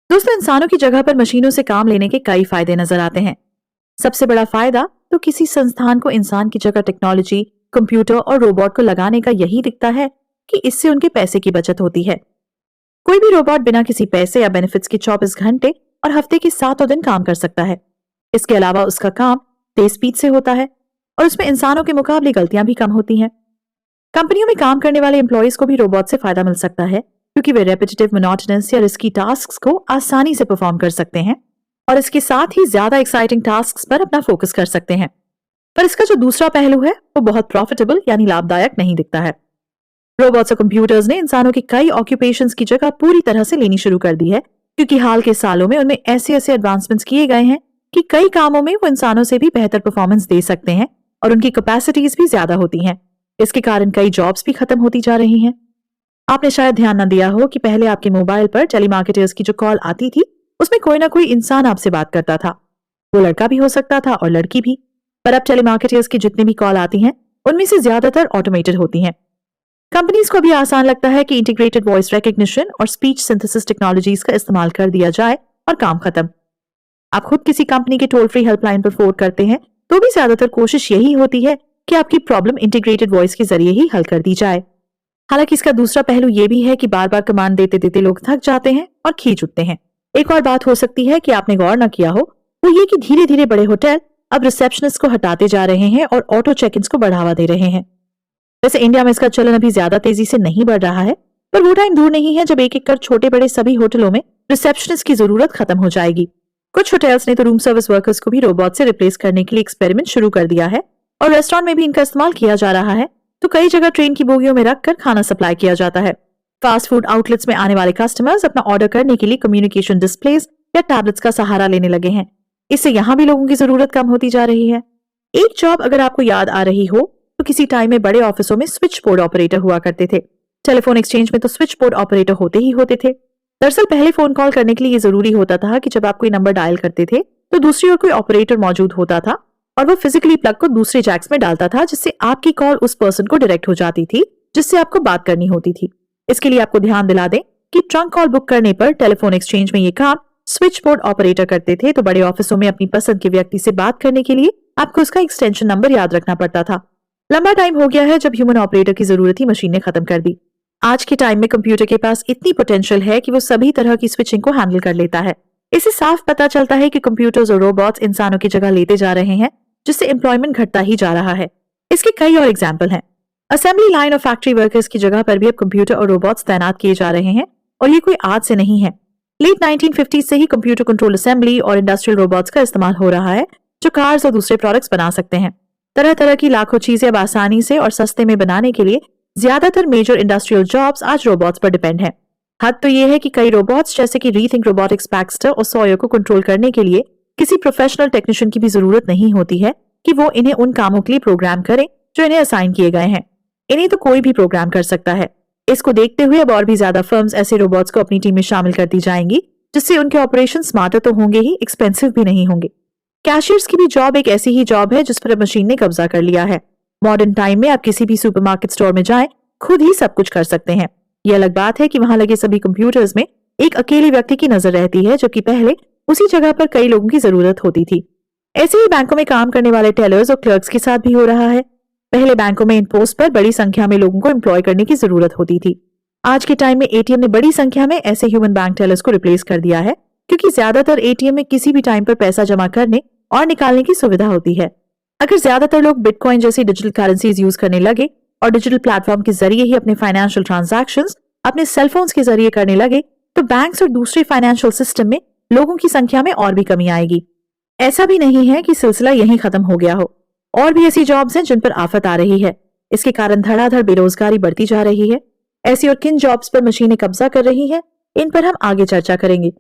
दोस्तों, इंसानों की जगह पर मशीनों से काम लेने के कई फायदे नजर आते हैं। सबसे बड़ा फायदा तो किसी संस्थान को इंसान की जगह टेक्नोलॉजी, कंप्यूटर और रोबोट को लगाने का यही दिखता है कि इससे उनके पैसे की बचत होती है। कोई भी रोबोट बिना किसी पैसे या बेनिफिट्स के 24 घंटे और हफ्ते के 7 दिन काम कर सकता है। इसके अलावा उसका काम तेज स्पीड से होता है और उसमें इंसानों के मुकाबले गलतियां भी कम होती हैं। कंपनियों में काम करने वाले एम्प्लॉयज को भी रोबोट से फायदा मिल सकता है, क्योंकि वे रेपिटेटिव, मोनोटोनस या रिस्की टास्क्स को आसानी से परफॉर्म कर सकते हैं और इसके साथ ही ज्यादा एक्साइटिंग टास्क्स पर अपना फोकस कर सकते हैं। पर इसका जो दूसरा पहलू है वो बहुत प्रॉफिटेबल यानी लाभदायक नहीं दिखता है। रोबोट्स और कंप्यूटर्स ने इंसानों की कई ऑक्यूपेशंस की जगह पूरी तरह से लेनी शुरू कर दी है, क्योंकि हाल के सालों में उनमें ऐसे ऐसे एडवांसमेंट्स किए गए हैं कि कई कामों में वो इंसानों से भी बेहतर परफॉर्मेंस दे सकते हैं और उनकी कैपेसिटीज भी ज्यादा होती हैं। इसके कारण कई जॉब्स भी खत्म होती जा रही हैं। आपने शायद ध्यान न दिया हो कि पहले आपके मोबाइल पर टेलीमार्केटर्स की जो कॉल आती थी उसमें कोई ना कोई इंसान आपसे बात करता था। वो लड़का भी हो सकता था और लड़की भी। पर अब टेलीमार्केटर्स की जितनी भी कॉल आती हैं उनमें से ज्यादातर ऑटोमेटेड होती हैं। कंपनीज को भी आसान लगता है कि इंटीग्रेटेड वॉइस रिकग्निशन और स्पीच सिंथेसिस टेक्नोलॉजीज का इस्तेमाल कर दिया जाए और काम खत्म। आप खुद किसी कंपनी के टोल फ्री हेल्पलाइन पर फोन करते हैं तो भी ज्यादातर कोशिश यही होती है कि आपकी प्रॉब्लम इंटीग्रेटेड वॉइस के जरिए ही हल कर दी जाए। हालांकि इसका दूसरा पहलू यह भी है कि बार बार कमांड देते देते लोग थक जाते हैं और खींच उठते हैं। एक और बात हो सकती है कि आपने गौर न किया हो, वो ये कि धीरे धीरे बड़े होटल अब रिसेप्शनिस्ट को हटाते जा रहे हैं और ऑटो चेक इन्स को बढ़ावा दे रहे हैं। वैसे इंडिया में इसका चलन अभी ज्यादा तेजी से नहीं बढ़ रहा है, पर वो टाइम दूर नहीं है जब एक एक कर छोटे बड़े सभी होटलों में रिसेप्शनिस्ट की जरूरत खत्म हो जाएगी। कुछ होटल्स ने तो रूम सर्विस वर्कर्स को भी रोबोट से रिप्लेस करने के लिए एक्सपेरिमेंट शुरू कर दिया है और रेस्टोरेंट में भी इनका इस्तेमाल किया जा रहा है। तो कई जगह ट्रेन की बोगियों में रखकर खाना सप्लाई किया जाता है। फास्ट फूड आउटलेट्स में आने वाले कस्टमर्स अपना ऑर्डर करने के लिए कम्युनिकेशन डिस्प्लेस या टैबलेट्स का सहारा लेने लगे हैं। इससे यहाँ भी लोगों की जरूरत कम होती जा रही है। एक जॉब अगर आपको याद आ रही हो तो किसी टाइम में बड़े ऑफिसों में स्विच बोर्ड ऑपरेटर हुआ करते थे। टेलीफोन एक्सचेंज में तो स्विच बोर्ड ऑपरेटर होते ही होते थे। दरअसल पहले फोन कॉल करने के लिए ये जरूरी होता था कि जब आप कोई नंबर डायल करते थे तो दूसरी ओर कोई ऑपरेटर मौजूद होता था और वो फिजिकली प्लग को दूसरे जैक्स में डालता था, जिससे आपकी कॉल उस पर्सन को डायरेक्ट हो जाती थी जिससे आपको बात करनी होती थी। इसके लिए आपको ध्यान दिला दें कि ट्रंक कॉल बुक करने पर टेलीफोन एक्सचेंज में ये काम स्विच बोर्ड ऑपरेटर करते थे। तो बड़े ऑफिसों में अपनी पसंद के व्यक्ति से बात करने के लिए आपको उसका एक्सटेंशन नंबर याद रखना पड़ता था। लंबा टाइम हो गया है जब ह्यूमन ऑपरेटर की जरूरत ही मशीन ने खत्म कर दी। आज के टाइम में कंप्यूटर के पास इतनी पोटेंशियल है कि वो सभी तरह की स्विचिंग को हैंडल कर लेता है। इससे साफ पता चलता है कि कंप्यूटर्स और रोबोट्स इंसानों की जगह लेते जा रहे हैं, जिससे एम्प्लॉयमेंट घटता ही जा रहा है। इसके कई और एग्जाम्पल हैं। असेंबली लाइन और फैक्ट्री वर्कर्स की जगह पर भी अब कंप्यूटर और रोबोट्स तैनात किए जा रहे हैं और ये कोई आज से नहीं है। लेट 1950 से ही कंप्यूटर कंट्रोल असेंबली और इंडस्ट्रियल रोबोट्स का इस्तेमाल हो रहा है, जो कार्स और दूसरे प्रोडक्ट्स बना सकते हैं। तरह तरह की लाखों चीजें अब आसानी से और सस्ते में बनाने के लिए ज्यादातर मेजर इंडस्ट्रियल जॉब्स आज रोबोट्स पर डिपेंड है। हद तो ये है कि कई रोबोट्स जैसे कि रीथिंक रोबोटिक्स, पैक्सटर और सॉयर को कंट्रोल करने के लिए किसी प्रोफेशनल टेक्नीशियन की भी जरूरत नहीं होती है कि वो इन्हें उन कामों के लिए प्रोग्राम करें जो इन्हें असाइन किए गए हैं। इन्हें तो कोई भी प्रोग्राम कर सकता है। इसको देखते हुए अब और भी ज्यादा फर्म्स ऐसे रोबोट्स को अपनी टीम में शामिल करती जाएंगी, जिससे उनके ऑपरेशन स्मार्टर तो होंगे ही, एक्सपेंसिव भी नहीं होंगे। कैशियर्स की भी जॉब एक ऐसी ही जॉब है जिस पर मशीन ने कब्जा कर लिया है। मॉडर्न टाइम में आप किसी भी सुपरमार्केट स्टोर में जाएं, खुद ही सब कुछ कर सकते हैं। ये अलग बात है कि वहां लगे सभी कंप्यूटर्स में एक अकेले व्यक्ति की नजर रहती है, जबकि पहले उसी जगह पर कई लोगों की जरूरत होती थी। ऐसे ही बैंकों में काम करने वाले टेलर्स और क्लर्क्स के साथ भी हो रहा है। पहले बैंकों में इन पोस्ट पर बड़ी संख्या में लोगों को एम्प्लॉय करने की जरूरत होती थी। आज के टाइम में एटीएम ने बड़ी संख्या में ऐसे ह्यूमन बैंक टेलर्स को रिप्लेस कर दिया है, क्योंकि ज्यादातर एटीएम में किसी भी टाइम पर पैसा जमा करने और निकालने की सुविधा होती है। अगर ज्यादातर लोग बिटकॉइन जैसी डिजिटल करेंसीज यूज करने लगे और डिजिटल प्लेटफॉर्म के जरिए ही अपने फाइनेंशियल ट्रांजैक्शंस अपने सेलफोन्स के जरिए करने लगे, तो बैंक्स और दूसरे फाइनेंशियल सिस्टम में लोगों की संख्या में और भी कमी आएगी। ऐसा भी नहीं है कि सिलसिला यहीं खत्म हो गया हो। और भी ऐसी जॉब्स हैं जिन पर आफत आ रही है। इसके कारण धड़ाधड़ बेरोजगारी बढ़ती जा रही है। ऐसी और किन जॉब्स पर मशीनें कब्जा कर रही हैं, इन पर हम आगे चर्चा करेंगे।